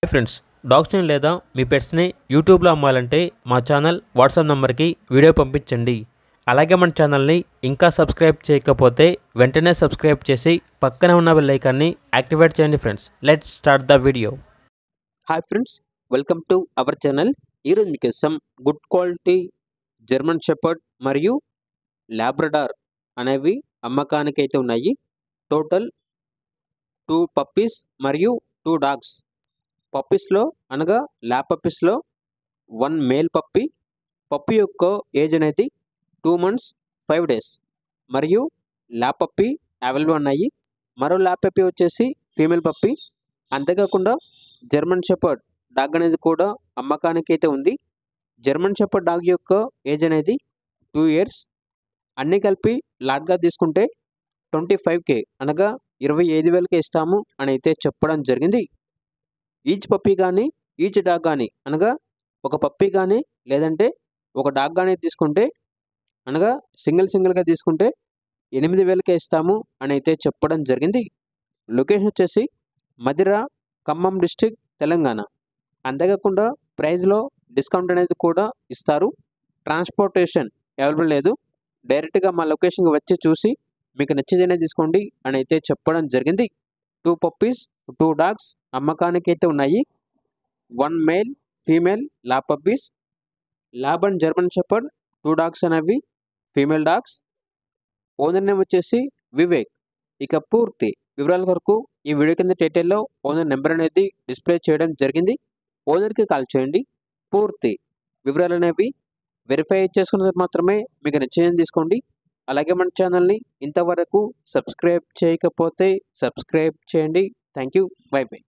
Hi friends, డాగ్స్ని లేదా మీ పెట్స్ని యూట్యూబ్లో అమ్మాలంటే మా ఛానల్ వాట్సాప్ నెంబర్కి వీడియో పంపించండి. అలాగే మన ఛానల్ని ఇంకా సబ్స్క్రైబ్ చేయకపోతే వెంటనే సబ్స్క్రైబ్ చేసి పక్కనే ఉన్న బెల్ ఐకాన్ని యాక్టివేట్ చేయండి. Friends, let's start the video. Hi friends, welcome to our channel. ఈరోజు మీకోసం గుడ్ క్వాలిటీ జర్మన్ షెపర్డ్ మరియు లాబ్రడార్ అనేవి అమ్మకానికి అయితే ఉన్నాయి. టోటల్ 2 పప్పీస్ మరియు 2 డాగ్స్. పప్పీస్లో అనగా ల్యాబ్ పప్పీస్లో 1 మేల్ పప్పీ యొక్క ఏజ్ అనేది 2 months 5 days మరియు ల్యాబ్ పప్పీ అవైలబుల్ ఉన్నాయి. మరో ల్యాబ్ పప్పీ వచ్చేసి ఫీమేల్ పప్పీ. అంతేకాకుండా జర్మన్ షెపర్డ్ డాగ్ అనేది కూడా అమ్మకానికి అయితే ఉంది. జర్మన్ షెపర్డ్ డాగ్ యొక్క ఏజ్ అనేది 2 years. అన్నీ కలిపి లాట్గా తీసుకుంటే 25K అనగా 25,000కి ఇస్తాము అని అయితే చెప్పడం జరిగింది. ఈచ్ పప్పీ కానీ ఈచ్ డాగ్ కానీ అనగా ఒక పప్పీ కానీ లేదంటే ఒక డాగ్ కానీ తీసుకుంటే అనగా సింగిల్గా తీసుకుంటే 8,000కే ఇస్తాము అని అయితే చెప్పడం జరిగింది. లొకేషన్ వచ్చేసి మధిర, ఖమ్మం డిస్టిక్, తెలంగాణ. అంతేకాకుండా ప్రైస్లో డిస్కౌంట్ అనేది కూడా ఇస్తారు. ట్రాన్స్పోర్టేషన్ అవైలబుల్ లేదు. డైరెక్ట్గా మా లొకేషన్కి వచ్చి చూసి మీకు నచ్చితేనే తీసుకోండి అని అయితే చెప్పడం జరిగింది. 2 పప్పీస్ 2 డాగ్స్ అమ్మకానికి అయితే ఉన్నాయి. 1 male female lab puppies, lab and German shepherd 2 dogs అనేవి ఫీమేల్ డాగ్స్. ఓనర్ నేమ్ వచ్చేసి వివేక్. ఇక పూర్తి వివరాల వరకు ఈ వీడియో కింద టైటిల్లో ఓనర్ నెంబర్ అనేది డిస్ప్లే చేయడం జరిగింది. ఓనర్కి కాల్ చేయండి. పూర్తి వివరాలు అనేవి వెరిఫై చేసుకున్నది మాత్రమే మీకు నచ్చిందని తీసుకోండి. అలాగే మన ఛానల్ని ఇంతవరకు సబ్స్క్రైబ్ చేయకపోతే సబ్స్క్రైబ్ చేయండి. Thank you. By by.